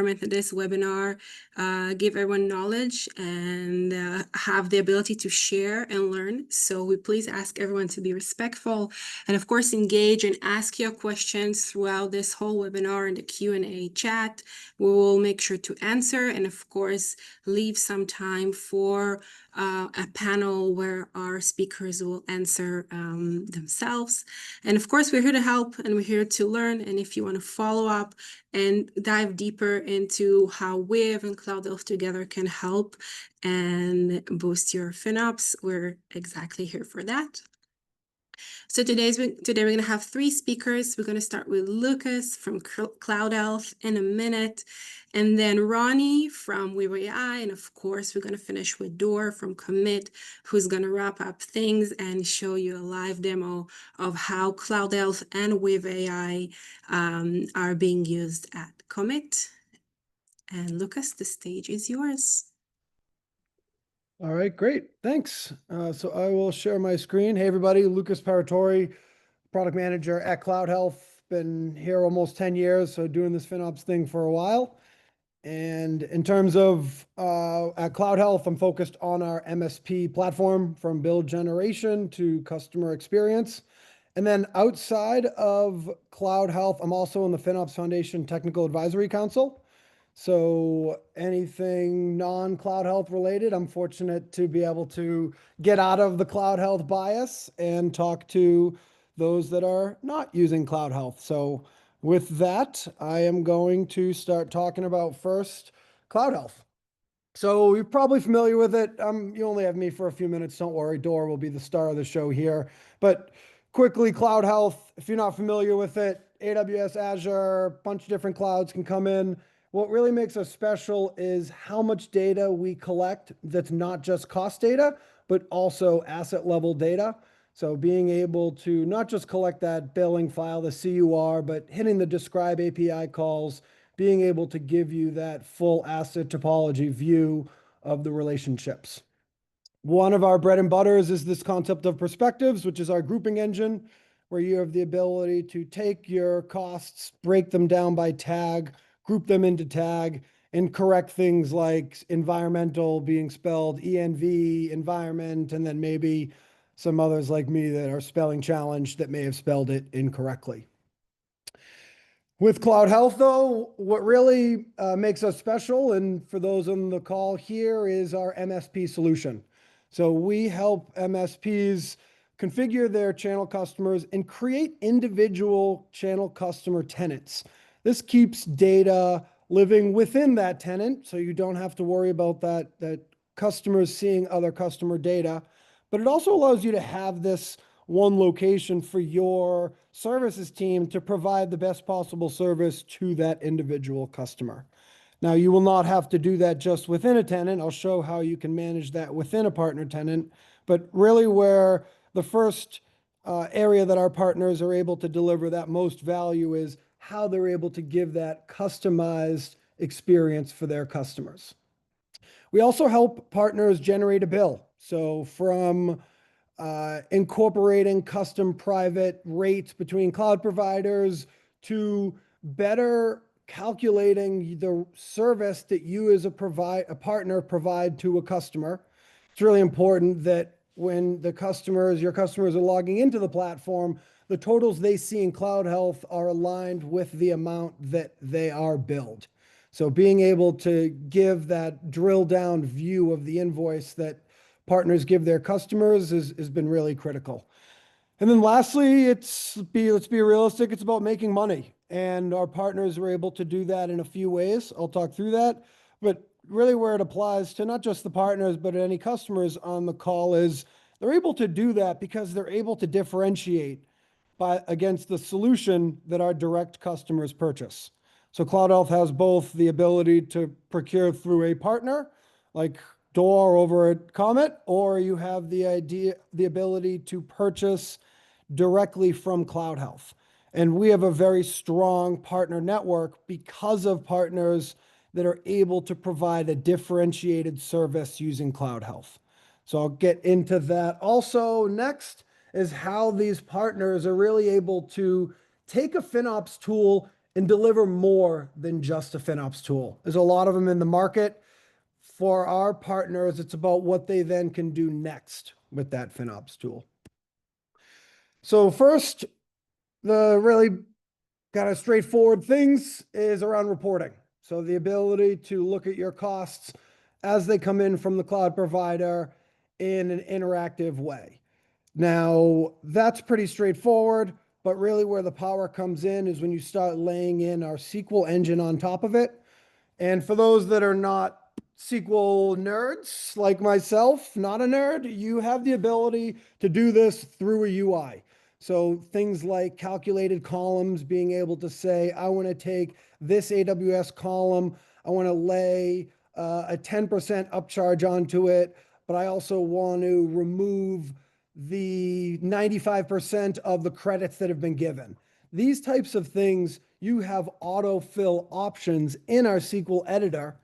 this webinar, give everyone knowledge and have the ability to share and learn. So we please ask everyone to be respectful and of course engage and ask your questions throughout this whole webinar in the Q&A chat. We will make sure to answer and of course leave some time for a panel where our speakers will answer themselves. And of course, we're here to help and we're here to learn. And if you want to follow up and dive deeper into how Wiv and CloudHealth together can help and boost your FinOps, we're exactly here for that. So today we're going to have 3 speakers. We're going to start with Lucas from CloudHealth in a minute, and then Roni from Wiv.ai, and of course we're going to finish with Dor from Commit, who's going to wrap up things and show you a live demo of how CloudHealth and Wiv.ai are being used at Commit. And Lucas, the stage is yours. All right, great. Thanks. So I will share my screen. Hey, everybody. Lucas Paratore, product manager at CloudHealth. Been here almost 10 years, so doing this FinOps thing for a while. And in terms of at CloudHealth, I'm focused on our MSP platform from build generation to customer experience. And then outside of CloudHealth, I'm also in the FinOps Foundation Technical Advisory Council. So anything non-CloudHealth related, I'm fortunate to be able to get out of the CloudHealth bias and talk to those that are not using CloudHealth. So with that, I am going to start talking about first CloudHealth. So you're probably familiar with it. You only have me for a few minutes. Don't worry. Dor will be the star of the show here. But quickly, CloudHealth, if you're not familiar with it, AWS, Azure, a bunch of different clouds can come in. What really makes us special is how much data we collect that's not just cost data, but also asset level data. So being able to not just collect that billing file, the CUR, but hitting the describe API calls, being able to give you that full asset topology view of the relationships. One of our bread and butters is this concept of perspectives, which is our grouping engine, where you have the ability to take your costs, break them down by tag, group them into tag, and correct things like environmental being spelled ENV, environment, and then maybe some others like me that are spelling challenged that may have spelled it incorrectly. With CloudHealth, though, what really makes us special, and for those on the call here, is our MSP solution. So we help MSPs configure their channel customers and create individual channel customer tenants. This keeps data living within that tenant, so you don't have to worry about that customers seeing other customer data. But it also allows you to have this one location for your services team to provide the best possible service to that individual customer. Now, you will not have to do that just within a tenant. I'll show how you can manage that within a partner tenant. But really where the first area that our partners are able to deliver that most value is how they're able to give that customized experience for their customers. We also help partners generate a bill. So from incorporating custom private rates between cloud providers to better calculating the service that you as a partner provide to a customer. It's really important that when your customers are logging into the platform, the totals they see in CloudHealth are aligned with the amount that they are billed. So being able to give that drill down view of the invoice that partners give their customers has been really critical. And then lastly, let's be realistic, it's about making money. And our partners are able to do that in a few ways. I'll talk through that. But really where it applies to not just the partners, but any customers on the call is they're able to do that because they're able to differentiate against the solution that our direct customers purchase. So CloudHealth has both the ability to procure through a partner, like Dor over at Comet, or you have the ability to purchase directly from CloudHealth. And we have a very strong partner network because of partners that are able to provide a differentiated service using CloudHealth. So I'll get into that. Also, next is how these partners are really able to take a FinOps tool and deliver more than just a FinOps tool. There's a lot of them in the market. For our partners, it's about what they then can do next with that FinOps tool. So first, the really kind of straightforward things is around reporting. So the ability to look at your costs as they come in from the cloud provider in an interactive way. Now, that's pretty straightforward, but really where the power comes in is when you start laying in our SQL engine on top of it. And for those that are not SQL nerds like myself, not a nerd, you have the ability to do this through a UI. So things like calculated columns, being able to say, I want to take this AWS column, I want to lay a 10% upcharge onto it, but I also want to remove the 95% of the credits that have been given. These types of things, you have autofill options in our SQL editor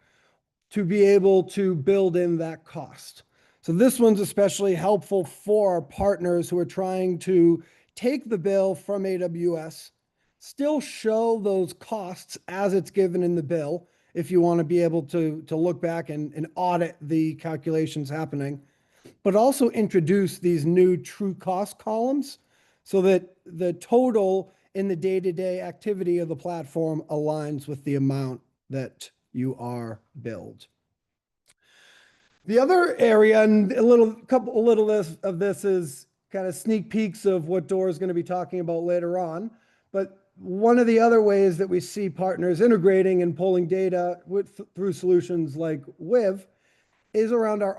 to be able to build in that cost. So this one's especially helpful for our partners who are trying to take the bill from AWS, still show those costs as it's given in the bill, if you want to be able to look back and audit the calculations happening, but also introduce these new true cost columns so that the total in the day-to-day activity of the platform aligns with the amount that you are billed. The other area, and a little of this is kind of sneak peeks of what Dora is going to be talking about later on. But one of the other ways that we see partners integrating and pulling data through solutions like Wiv is around our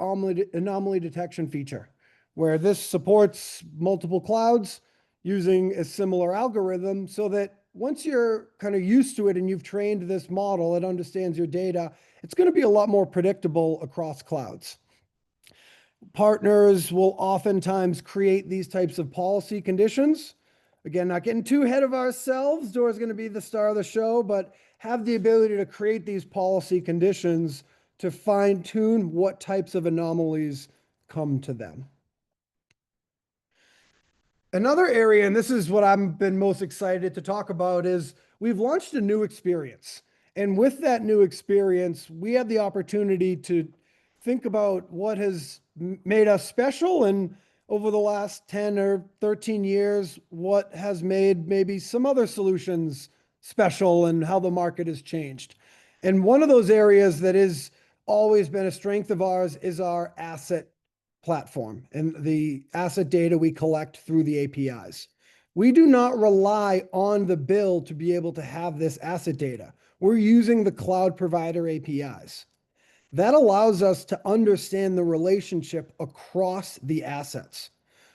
anomaly detection feature, where this supports multiple clouds using a similar algorithm so that once you're kind of used to it and you've trained this model, it understands your data, it's going to be a lot more predictable across clouds. Partners will oftentimes create these types of policy conditions. Again, not getting too ahead of ourselves. Dora's going to be the star of the show, but have the ability to create these policy conditions to fine tune what types of anomalies come to them. Another area, and this is what I've been most excited to talk about, is we've launched a new experience. And with that new experience, we have the opportunity to think about what has made us special, and over the last 10 or 13 years, what has made maybe some other solutions special and how the market has changed. And one of those areas that has always been a strength of ours is our asset platform and the asset data we collect through the APIs. We do not rely on the bill to be able to have this asset data. We're using the cloud provider APIs. That allows us to understand the relationship across the assets.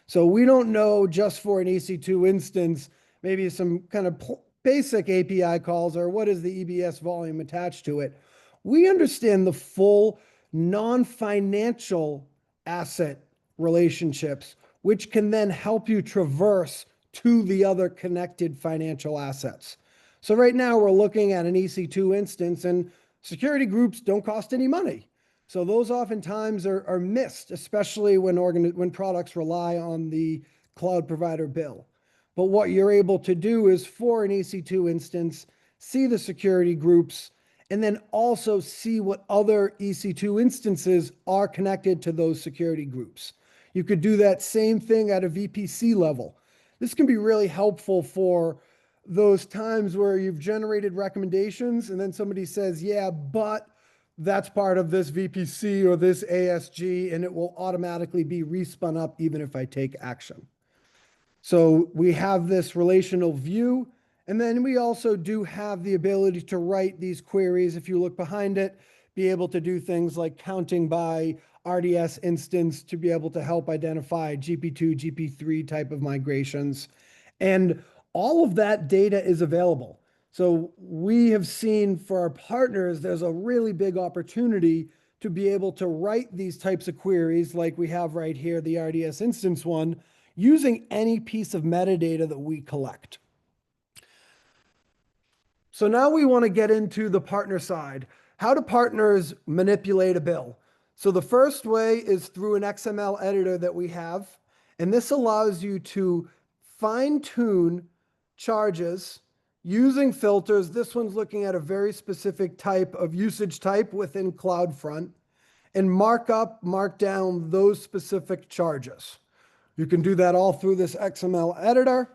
So we don't know just for an EC2 instance, maybe some kind of basic API calls or what is the EBS volume attached to it. We understand the full non-financial asset relationships, which can then help you traverse to the other connected financial assets. So right now we're looking at an EC2 instance, and security groups don't cost any money. So those oftentimes are missed, especially when products rely on the cloud provider bill. But what you're able to do is for an EC2 instance, see the security groups, and then also see what other EC2 instances are connected to those security groups. You could do that same thing at a VPC level. This can be really helpful for those times where you've generated recommendations and then somebody says, yeah, but that's part of this VPC or this ASG, and it will automatically be respun up even if I take action. So we have this relational view, and then we also do have the ability to write these queries. If you look behind it, be able to do things like counting by RDS instance to be able to help identify GP2, GP3 type of migrations. And all of that data is available. So we have seen for our partners, there's a really big opportunity to be able to write these types of queries like we have right here, the RDS instance one, using any piece of metadata that we collect. So now we want to get into the partner side. How do partners manipulate a bill? So the first way is through an XML editor that we have, and this allows you to fine-tune charges using filters. This one's looking at a very specific type of usage type within CloudFront, and mark up, mark down those specific charges. You can do that all through this XML editor,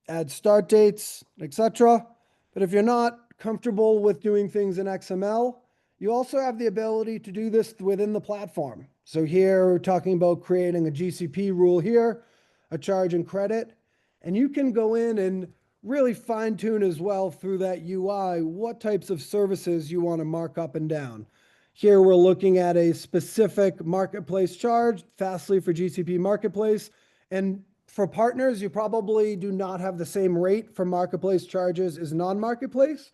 add start dates, etc. But if you're not comfortable with doing things in XML, you also have the ability to do this within the platform. So here we're talking about creating a GCP rule here, a charge and credit, and you can go in and really fine tune as well through that UI what types of services you want to mark up and down. Here we're looking at a specific marketplace charge, Fastly for GCP Marketplace. And for partners, you probably do not have the same rate for marketplace charges as non-marketplace.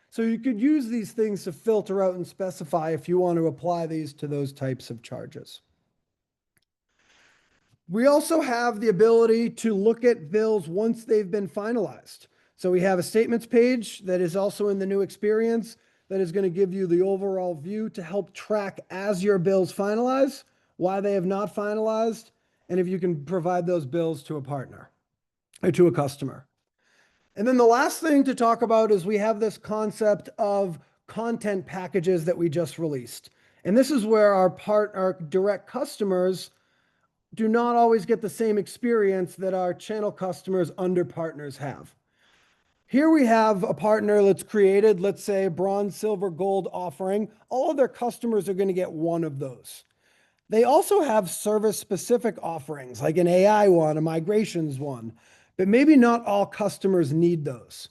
So you could use these things to filter out and specify if you want to apply these to those types of charges. We also have the ability to look at bills once they've been finalized. So we have a statements page that is also in the new experience that is going to give you the overall view to help track as your bills finalize, why they have not finalized, and if you can provide those bills to a partner or to a customer. And then the last thing to talk about is we have this concept of content packages that we just released. And this is where our direct customers do not always get the same experience that our channel customers under partners have. Here we have a partner that's created, let's say, a bronze, silver, gold offering. All of their customers are going to get one of those. They also have service-specific offerings, like an AI one, a migrations one, but maybe not all customers need those.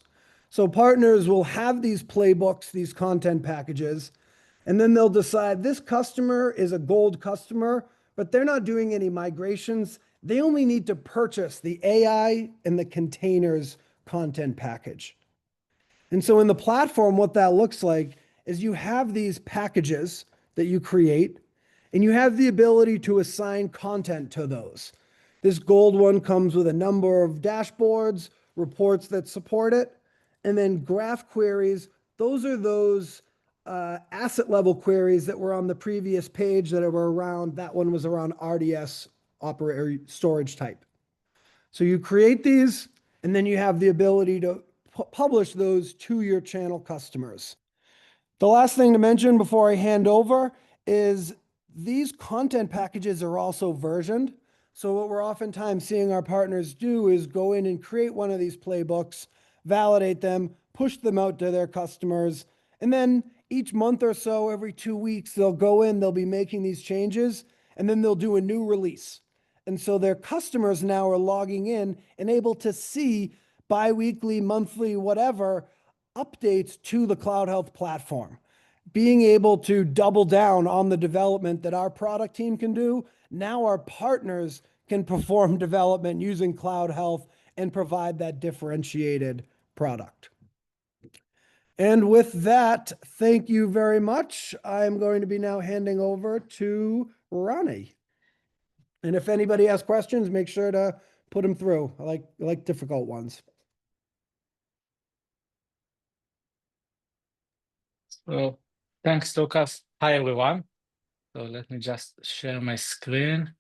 So partners will have these playbooks, these content packages, and then they'll decide this customer is a gold customer, but they're not doing any migrations. They only need to purchase the AI and the containers content package. And so in the platform, what that looks like is you have these packages that you create, and you have the ability to assign content to those. This gold one comes with a number of dashboards, reports that support it, and then graph queries. Those are those asset level queries that were on the previous page that were around, that one was around RDS operator storage type. So you create these, and then you have the ability to publish those to your channel customers. The last thing to mention before I hand over is these content packages are also versioned. So what we're oftentimes seeing our partners do is go in and create one of these playbooks, validate them, push them out to their customers, and then each month or so, every 2 weeks, they'll go in, they'll be making these changes, and then they'll do a new release. And so their customers now are logging in and able to see bi-weekly, monthly, whatever, updates to the CloudHealth platform. Being able to double down on the development that our product team can do, now our partners can perform development using CloudHealth and provide that differentiated product. And with that, thank you very much. I'm going to be now handing over to Roni. And if anybody has questions, make sure to put them through. I like difficult ones. So thanks, Lucas. Hi, everyone. So let me just share my screen.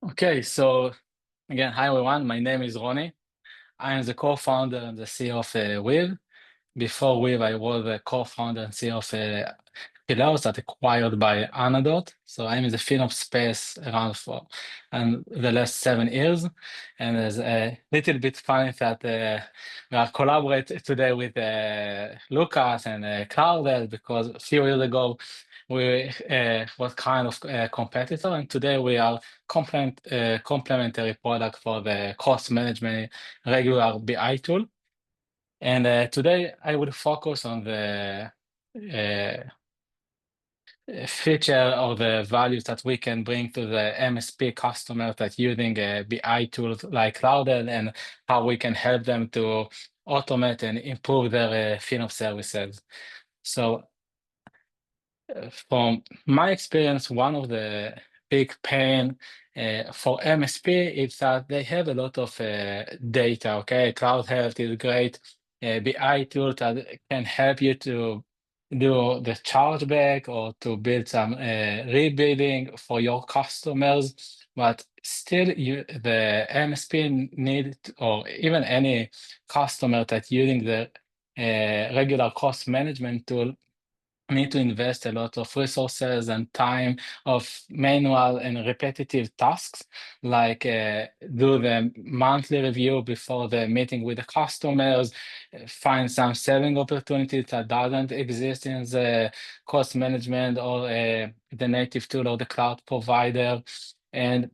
Okay, so again, hi everyone. My name is Roni. I am the co-founder and the CEO of Wiv. Before Wiv, I was the co-founder and CEO of Pillars that acquired by Anadot. So I'm in the FinOps space around for the last 7 years. And it's a little bit funny that we are collaborating today with Lucas and CloudHealth, because a few years ago we was kind of a competitor, and today we are complementary product for the cost management regular BI tool. And today I will focus on the feature or the values that we can bring to the MSP customers that using BI tools like CloudHealth, and how we can help them to automate and improve their FinOps services. So from my experience, one of the big pain for MSP is that they have a lot of data. Okay, CloudHealth is a great BI tool that can help you to do the chargeback or to build some rebuilding for your customers, but still the MSP need, or even any customer that using the regular cost management tool, need to invest a lot of resources and time of manual and repetitive tasks, like do the monthly review before the meeting with the customers, find some saving opportunities that doesn't exist in the cost management or the native tool or the cloud provider. And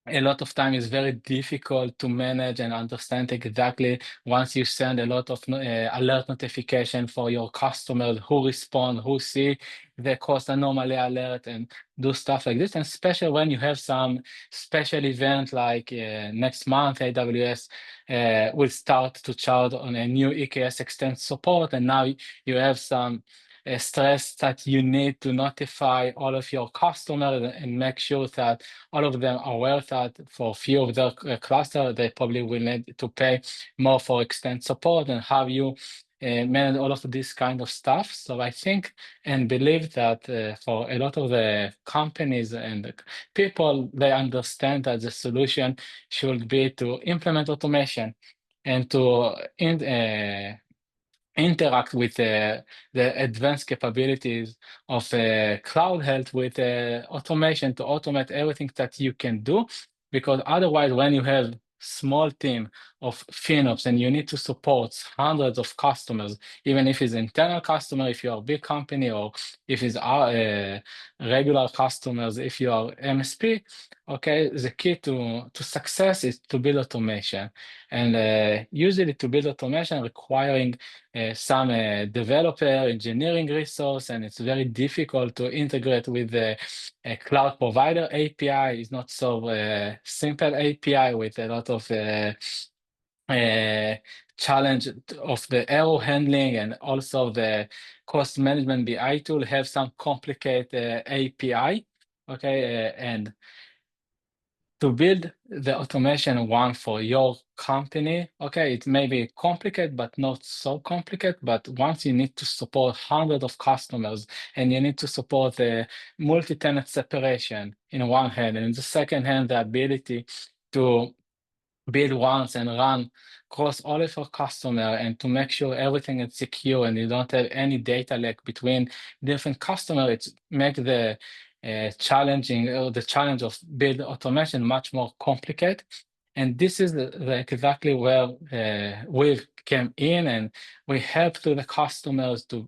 a lot of time is very difficult to manage and understand exactly once you send a lot of alert notification for your customers, who respond, who see the cost anomaly alert and do stuff like this. And especially when you have some special event like next month, AWS will start to charge on a new EKS extend support. And now you have some stress that you need to notify all of your customers and make sure that all of them are aware that for a few of their cluster, they probably will need to pay more for extend support, and how you manage all of this kind of stuff. So I think and believe that for a lot of the companies and the people, they understand that the solution should be to implement automation and to interact with the advanced capabilities of CloudHealth with automation to automate everything that you can do. Because otherwise, when you have small team of FinOps and you need to support hundreds of customers, even if it's internal customer, if you're a big company, or if it's regular customers, if you are MSP, okay, the key to success is to build automation. And usually to build automation requiring some developer engineering resource, and it's very difficult to integrate with the cloud provider API. It's not so simple API with a lot of challenge of the error handling, and also the cost management BI tool have some complicated API. Okay, and to build the automation one for your company, okay, it may be complicated, but not so complicated. But once you need to support hundreds of customers, and you need to support the multi-tenant separation in one hand, and in the second hand, the ability to build once and run across all of your customer, and to make sure everything is secure and you don't have any data leak between different customers, it make the challenging, or the challenge of build automation much more complicated. And this is exactly where we came in, and we help to the customers to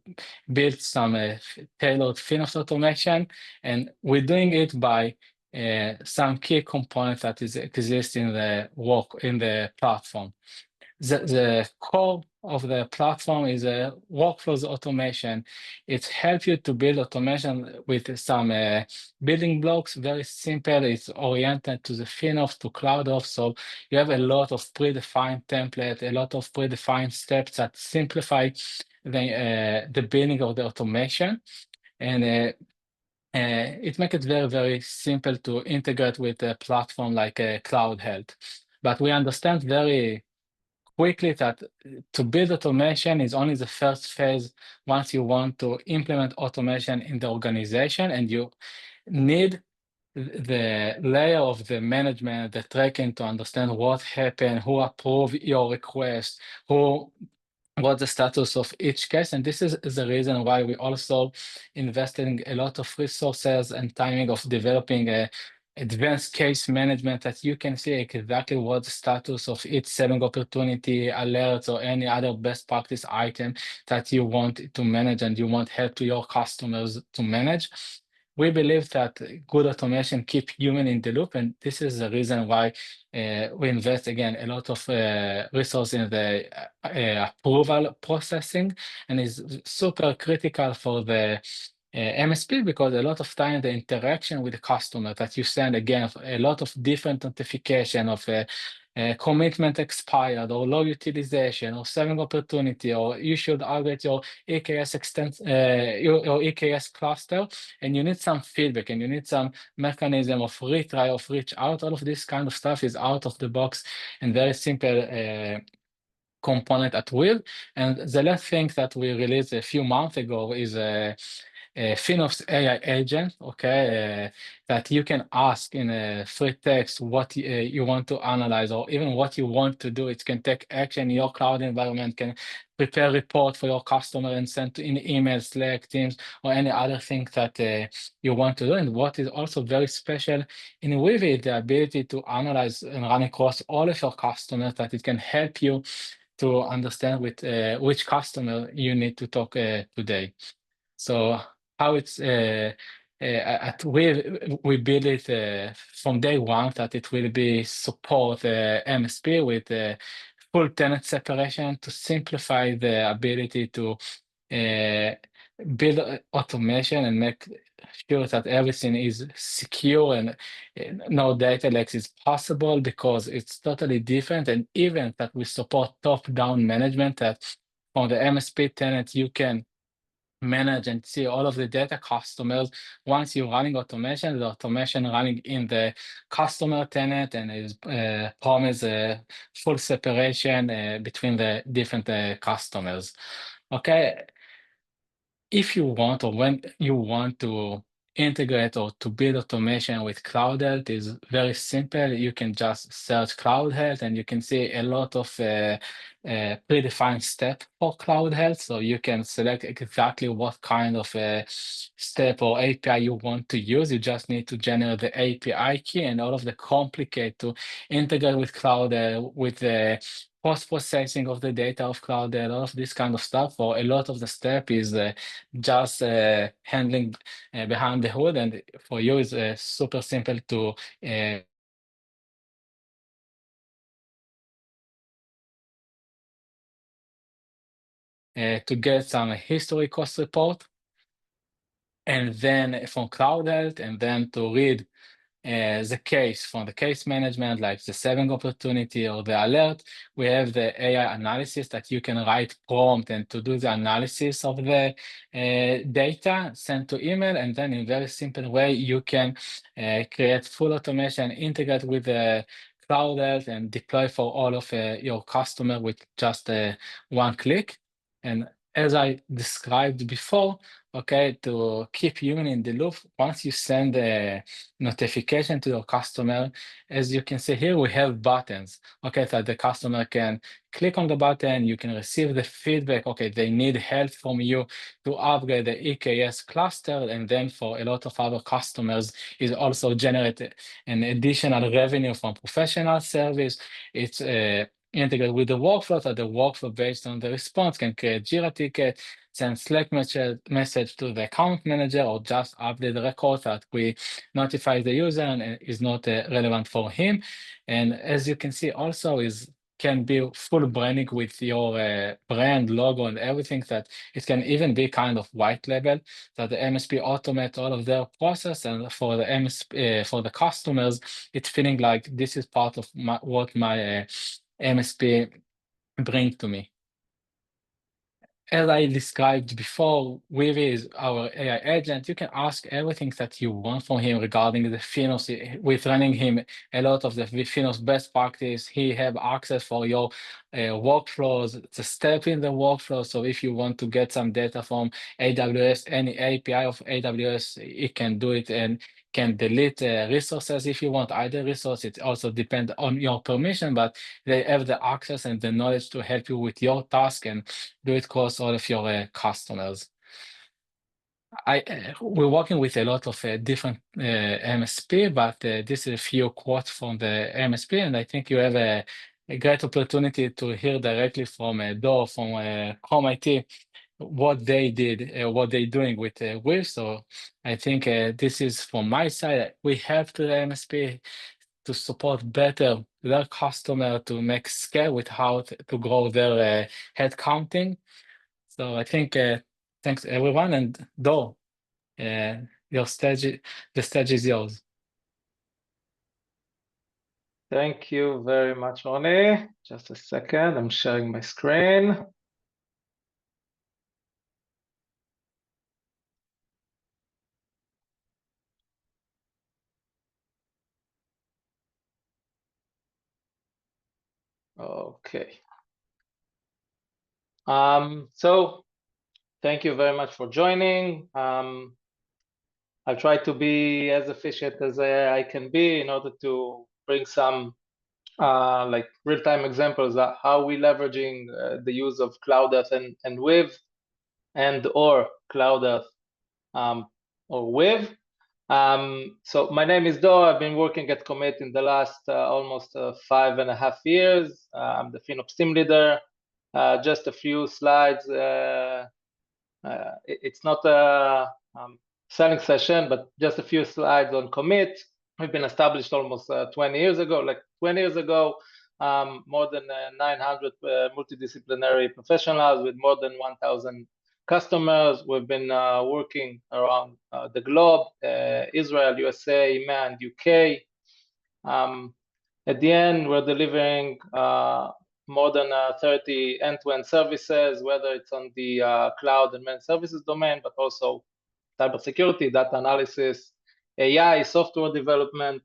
build some tailored FinOps automation. And we're doing it by some key components that exist in the platform. The core of the platform is a workflows automation. It helps you to build automation with some building blocks, very simple. It's oriented to the FinOps, to CloudOps. So you have a lot of predefined template, a lot of predefined steps that simplify the building of the automation. And it makes it very, very simple to integrate with a platform like CloudHealth. But we understand very quickly that to build automation is only the first phase once you want to implement automation in the organization, and you need the layer of the management, the tracking, to understand what happened, who approved your request, what's the status of each case. And this is the reason why we also invested in a lot of resources and timing of developing a advanced case management, that you can see exactly what the status of each saving opportunity, alerts, or any other best practice item that you want to manage and you want help to your customers to manage. We believe that good automation keep human in the loop, and this is the reason why we invest again a lot of resource in the approval processing, and is super critical for the MSP, because a lot of time the interaction with the customer that you send, again, a lot of different notification of commitment expired, or low utilization, or saving opportunity, or you should upgrade your your EKS cluster, and you need some feedback, and you need some mechanism of retry, of reach out. All of this kind of stuff is out of the box and very simple component at Wiv. And the last thing that we released a few months ago is a FinOps AI agent, okay, that you can ask in a free text what you want to analyze, or even what you want to do. It can take action in your cloud environment, can prepare report for your customer and send to in email, Slack, Teams, or any other thing that you want to do. And what is also very special in Wiv is the ability to analyze and run across all of your customers, that it can help you to understand with which customer you need to talk today. So how it's at we build it from day one, that it will be support MSP with full tenant separation to simplify the ability to build automation and make sure that everything is secure, and no data leaks is possible, because it's totally different. And even that we support top-down management, that on the MSP tenant you can manage and see all of the data customers. Once you're running automation, the automation running in the customer tenant, and is promise full separation between the different customers. Okay, if you want, or when you want to integrate or to build automation with CloudHealth, is very simple. You can just search CloudHealth, and you can see a lot of predefined steps for CloudHealth. So you can select exactly what kind of step or API you want to use. You just need to generate the API key, and all of the complicate to integrate with Cloud with the post-processing of the data of CloudHealth, all of this kind of stuff. Or a lot of the step is just handling behind the hood, and for you is super simple to get some history cost report, and then from CloudHealth, and then to read the case from the case management, like the saving opportunity or the alert. We have the AI analysis that you can write prompt and to do the analysis of the data, send to email, and then in very simple way you can create full automation, integrate with the CloudHealth, and deploy for all of your customer with just one click. And as I described before, okay, to keep you in the loop, once you send a notification to your customer, as you can see here, we have buttons, okay, that the customer can click on the button, you can receive the feedback, okay, they need help from you to upgrade the EKS cluster, and then for a lot of other customers, it also generates an additional revenue from professional service. It's integrated with the workflow, that the workflow based on the response can create Jira ticket, send Slack message to the account manager, or just update the record that we notify the user and is not relevant for him. And as you can see, also can be full branding with your brand logo and everything, that it can even be kind of white label, that the MSP automate all of their process, and for the MSP for the customers, it's feeling like this is part of what my MSP bring to me. As I described before, Wiv is our AI agent. You can ask everything that you want from him regarding the FinOps. With running him a lot of the FinOps best practice, he have access for your workflows, the step in the workflow. So if you want to get some data from AWS, any API of AWS, it can do it, and can delete resources if you want either resource. It also depends on your permission, but they have the access and the knowledge to help you with your task and do it across all of your customers. We're working with a lot of different MSP, but this is a few quotes from the MSP, and I think you have a great opportunity to hear directly from Dor from Chrome IT what they did, what they're doing with Wiv. So I think this is from my side. We help the MSP to support better their customer, to make scale with how to grow their head counting. So I think thanks everyone, and Dor, the stage is yours. Thank you very much, Roni. Just a second, I'm sharing my screen. Okay. So thank you very much for joining. I'll try to be as efficient as I can be in order to bring some like real-time examples of how we leveraging the use of CloudHealth and Wiv or CloudHealth or Wiv. So my name is Do. I've been working at Commit in the last almost 5.5 years. I'm the FinOps team leader. Just a few slides. It's not a selling session, but just a few slides on Commit. We've been established almost 20 years ago. Like 20 years ago, more than 900 multidisciplinary professionals with more than 1,000 customers. We've been working around the globe, Israel, USA, EMEA, and UK. At the end, we're delivering more than 30 end-to-end services, whether it's on the cloud and managed services domain, but also cybersecurity, data analysis, AI, software development,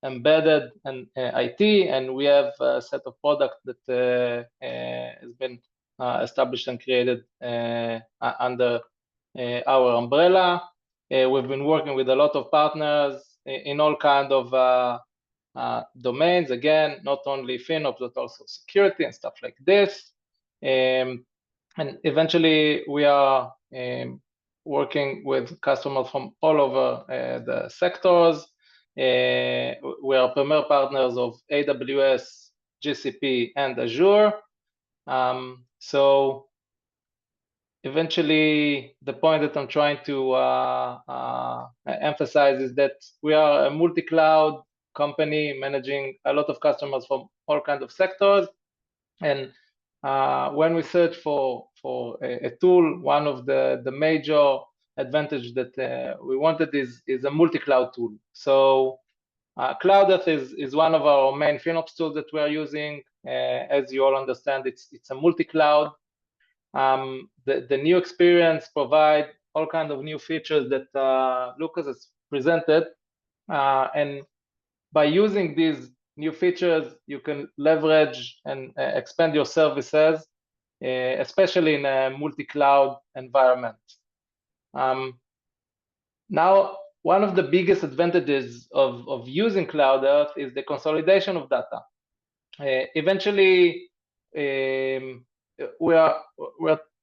embedded, and IT. And we have a set of products that has been established and created under our umbrella. We've been working with a lot of partners in all kinds of domains, again, not only FinOps, but also security and stuff like this. And eventually we are working with customers from all over the sectors. We are premier partners of AWS, GCP, and Azure. So eventually, the point that I'm trying to emphasize is that we are a multi-cloud company managing a lot of customers from all kinds of sectors. And when we search for a tool, one of the major advantage that we wanted is a multi-cloud tool. So CloudHealth is one of our main FinOps tools that we are using. As you all understand, it's a multi-cloud. The new experience provide all kinds of new features that Lucas has presented. And by using these new features, you can leverage and expand your services, especially in a multi-cloud environment. Now, one of the biggest advantages of using CloudHealth is the consolidation of data. Eventually, we're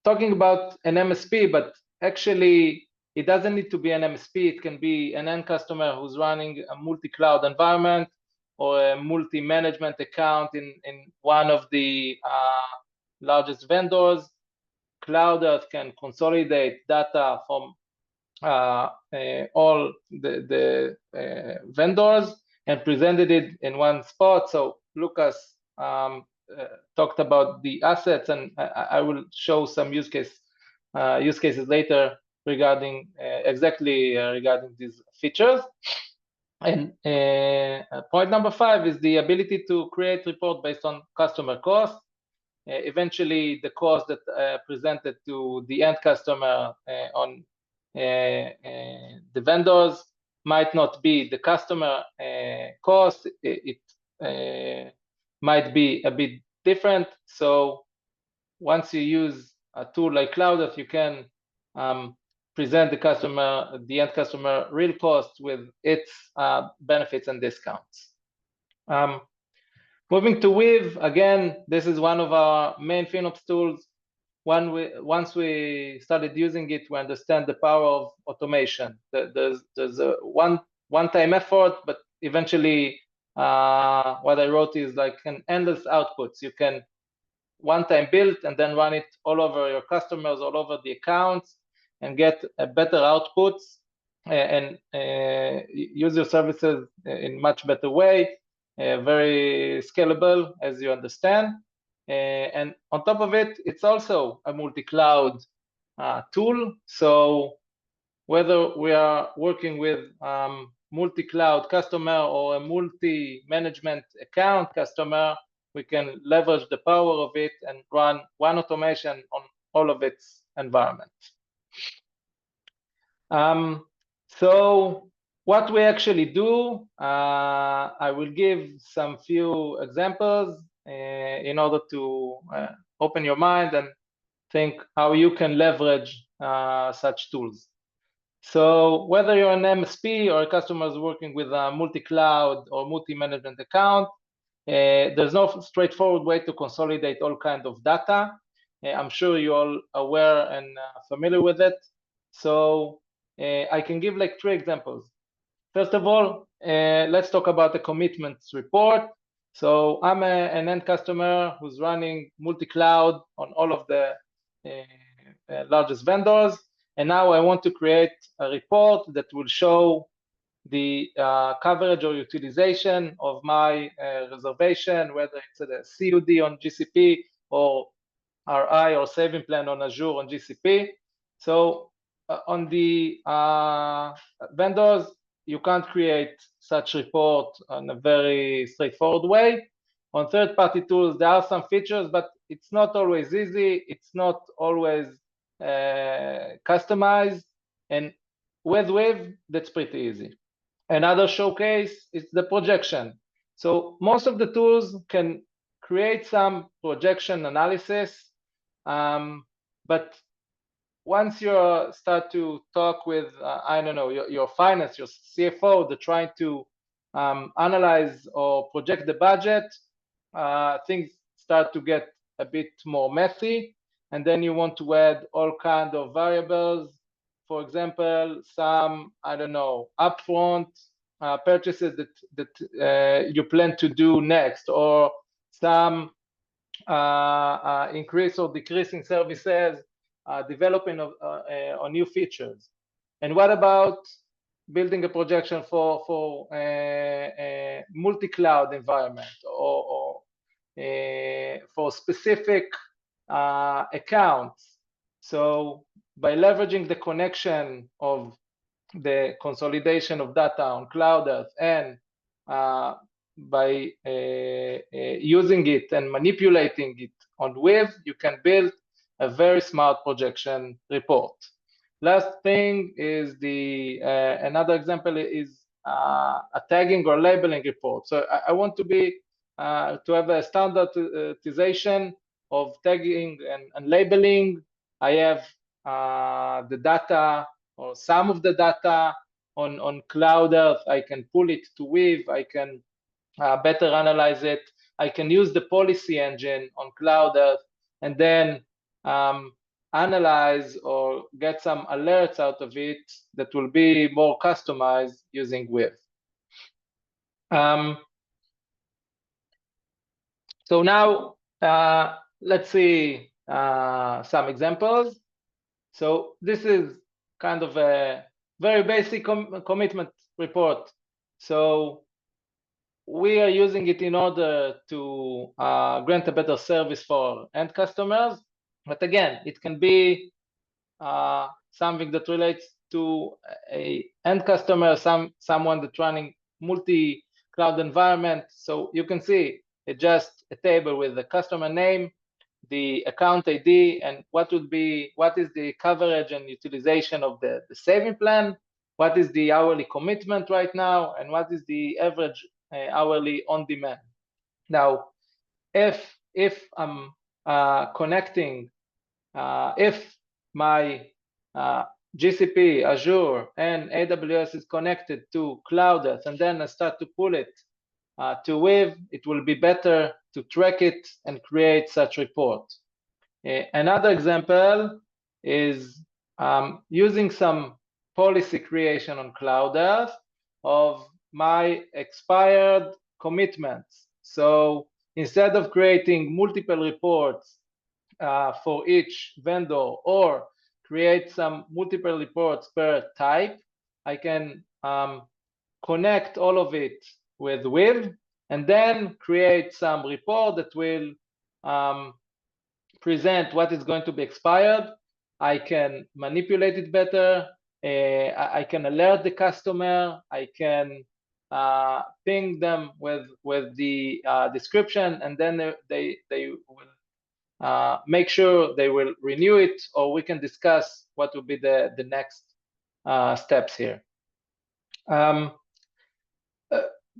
talking about an MSP, but actually it doesn't need to be an MSP. It can be an end customer who's running a multi-cloud environment or a multi-management account in one of the largest vendors. CloudHealth can consolidate data from all the vendors and presented it in one spot. So Lucas talked about the assets, and I will show some use cases later regarding regarding these features. And point number 5 is the ability to create report based on customer cost. Eventually, the cost that presented to the end customer on the vendors might not be the customer cost. It might be a bit different. So once you use a tool like CloudHealth, you can present the end customer real cost with its benefits and discounts. Moving to Wiv, again, this is one of our main FinOps tools. Once we started using it, we understand the power of automation. There's a one-time effort, but eventually what I wrote is like an endless outputs. You can one-time build and then run it all over your customers, all over the accounts, and get a better outputs and use your services in much better way. Very scalable, as you understand. And on top of it, it's also a multi-cloud tool. So whether we are working with multi-cloud customer or a multi-management account customer, we can leverage the power of it and run one automation on all of its environment. So what we actually do, I will give some few examples in order to open your mind and think how you can leverage such tools. So whether you're an MSP or a customer is working with a multi-cloud or multi-management account, there's no straightforward way to consolidate all kinds of data. I'm sure you're all aware and familiar with it. So I can give like 3 examples. First of all, let's talk about the commitments report. So I'm an end customer who's running multi-cloud on all of the largest vendors. And now I want to create a report that will show the coverage or utilization of my reservation, whether it's a CUD on GCP or RI or saving plan on Azure on GCP. So on the vendors, you can't create such report in a very straightforward way. On third-party tools, there are some features, but it's not always easy. It's not always customized. And with Wiv, that's pretty easy. Another showcase is the projection. So most of the tools can create some projection analysis, but once you start to talk with, I don't know, your finance, your CFO, they're trying to analyze or project the budget, things start to get a bit more messy. And then you want to add all kinds of variables. For example, some, I don't know, upfront purchases that you plan to do next, or some increase or decrease in services, developing on new features. And what about building a projection for a multi-cloud environment or for specific accounts? So by leveraging the connection of the consolidation of data on CloudHealth and by using it and manipulating it on Wiv, you can build a very smart projection report. Last thing is another example is a tagging or labeling report. So I want to have a standardization of tagging and labeling. I have the data or some of the data on CloudHealth. I can pull it to Wiv. I can better analyze it. I can use the policy engine on CloudHealth and then analyze or get some alerts out of it that will be more customized using Wiv. So now let's see some examples. So this is kind of a very basic commitment report. So we are using it in order to grant a better service for end customers. But again, it can be something that relates to a end customer, someone that's running multi-cloud environment. So you can see it's just a table with the customer name, the account ID, and what is the coverage and utilization of the saving plan, what is the hourly commitment right now, and what is the average hourly on demand. Now, if I'm connecting, if my GCP, Azure, and AWS is connected to CloudHealth, and then I start to pull it to Wiv, it will be better to track it and create such report. Another example is using some policy creation on CloudHealth of my expired commitments. So instead of creating multiple reports for each vendor or create some multiple reports per type, I can connect all of it with Wiv and then create some report that will present what is going to be expired. I can manipulate it better. I can alert the customer. I can ping them with the description, and then they will make sure they will renew it, or we can discuss what will be the next steps here.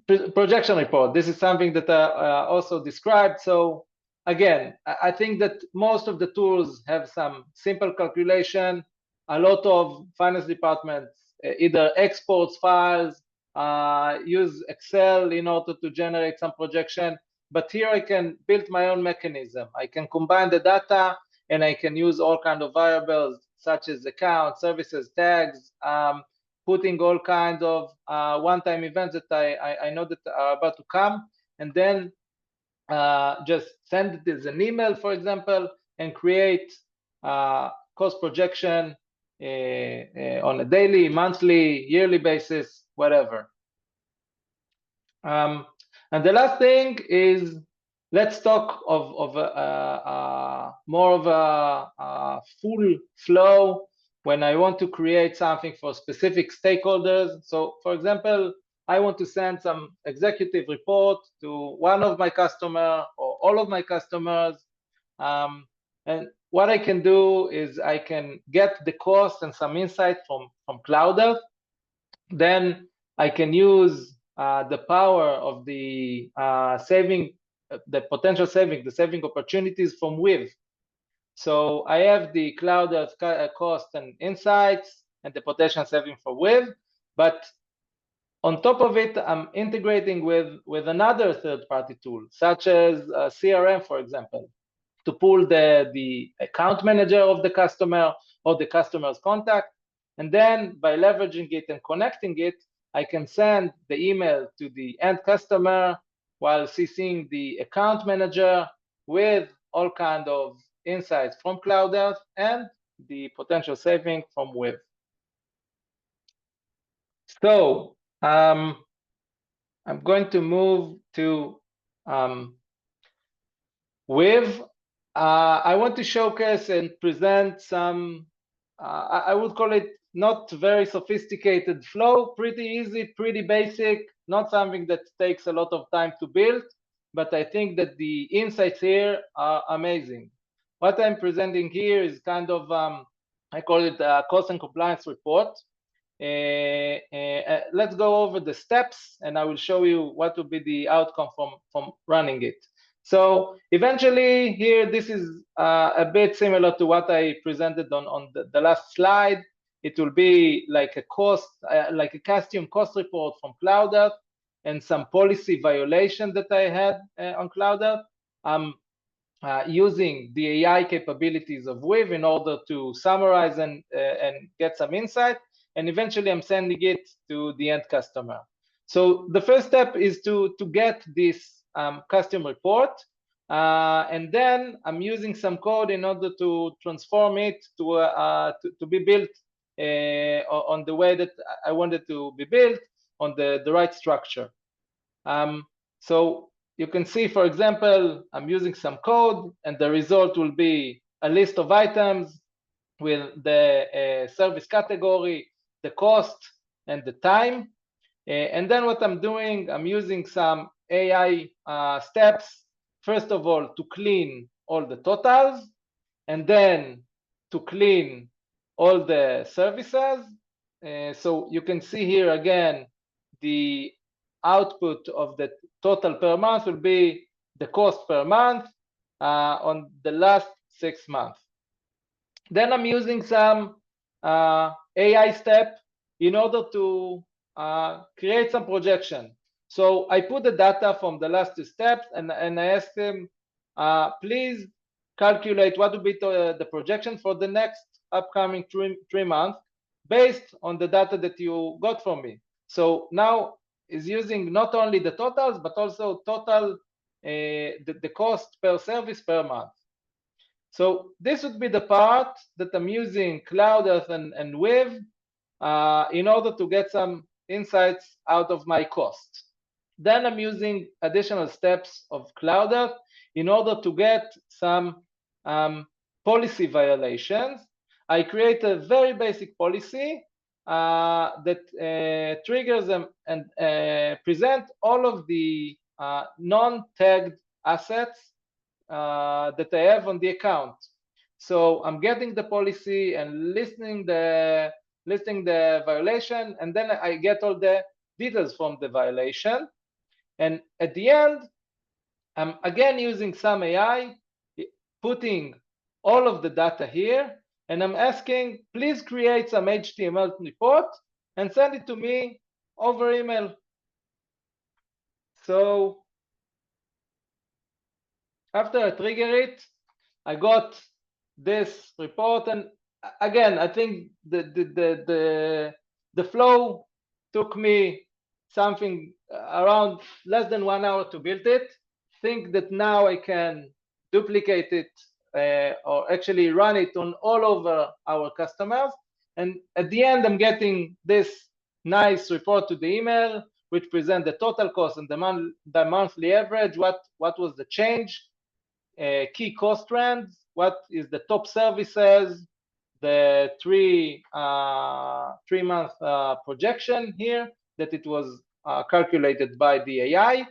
Projection report. This is something that I also described. So again, I think that most of the tools have some simple calculation. A lot of finance departments either exports files, use Excel in order to generate some projection. But here I can build my own mechanism. I can combine the data, and I can use all kinds of variables such as account, services, tags, putting all kinds of one-time events that I know that are about to come, and then just send it as an email, for example, and create cost projection on a daily, monthly, yearly basis, whatever. And the last thing is, let's talk of more of a full flow when I want to create something for specific stakeholders. So for example, I want to send some executive report to one of my customers or all of my customers. And what I can do is I can get the cost and some insight from CloudHealth. Then I can use the power of the saving, the potential saving, the saving opportunities from Wiv. So I have the CloudHealth cost and insights and the potential saving for Wiv, but on top of it, I'm integrating with another third-party tool, such as CRM, for example, to pull the account manager of the customer or the customer's contact. And then by leveraging it and connecting it, I can send the email to the end customer while CCing the account manager with all kinds of insights from CloudHealth and the potential saving from Wiv. So I'm going to move to Wiv. I want to showcase and present some, I would call it not very sophisticated flow, pretty easy, pretty basic, not something that takes a lot of time to build, but I think that the insights here are amazing. What I'm presenting here is kind of, I call it a cost and compliance report. Let's go over the steps, and I will show you what will be the outcome from running it. So eventually here, this is a bit similar to what I presented on the last slide. It will be like a cost, like a custom cost report from CloudHealth and some policy violation that I had on CloudHealth. I'm using the AI capabilities of Wiv in order to summarize and get some insight. And eventually I'm sending it to the end customer. So the first step is to get this custom report. And then I'm using some code in order to transform it to be built on the way that I wanted to be built, on the right structure. So you can see, for example, I'm using some code, and the result will be a list of items with the service category, the cost, and the time. And then what I'm doing, I'm using some AI steps, first of all, to clean all the totals, and then to clean all the services. So you can see here again, the output of the total per month will be the cost per month on the last 6 months. Then I'm using some AI step in order to create some projection. So I put the data from the last 2 steps, and I asked them, please calculate what will be the projection for the next upcoming 3 months based on the data that you got from me. So now is using not only the totals, but also total the cost per service per month. So this would be the part that I'm using CloudHealth and Wiv in order to get some insights out of my cost. Then I'm using additional steps of CloudHealth in order to get some policy violations. I create a very basic policy that triggers them and present all of the non-tagged assets that I have on the account. So I'm getting the policy and listing the violation, and then I get all the details from the violation. And at the end, I'm again using some AI, putting all of the data here, and I'm asking, please create some HTML report and send it to me over email. So after I trigger it, I got this report, and again, I think the flow took me something around less than 1 hour to build it. Think that now I can duplicate it or actually run it on all over our customers. And at the end, I'm getting this nice report to the email, which present the total cost and the monthly average, what was the change, key cost trends, what is the top services, the 3-month projection here that it was calculated by the AI,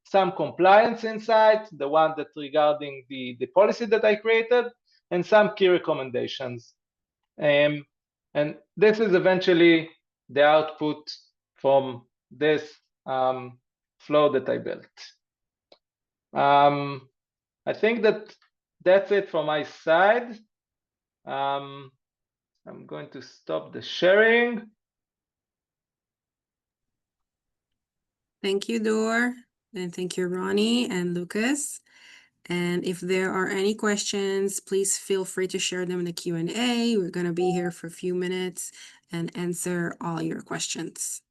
some compliance insights, the one that regarding the policy that I created, and some key recommendations. And this is eventually the output from this flow that I built. I think that's it from my side. I'm going to stop the sharing. Thank you, Dor, and thank you, Roni and Lucas. And if there are any questions, please feel free to share them in the Q&A. We're going to be here for a few minutes and answer all your questions.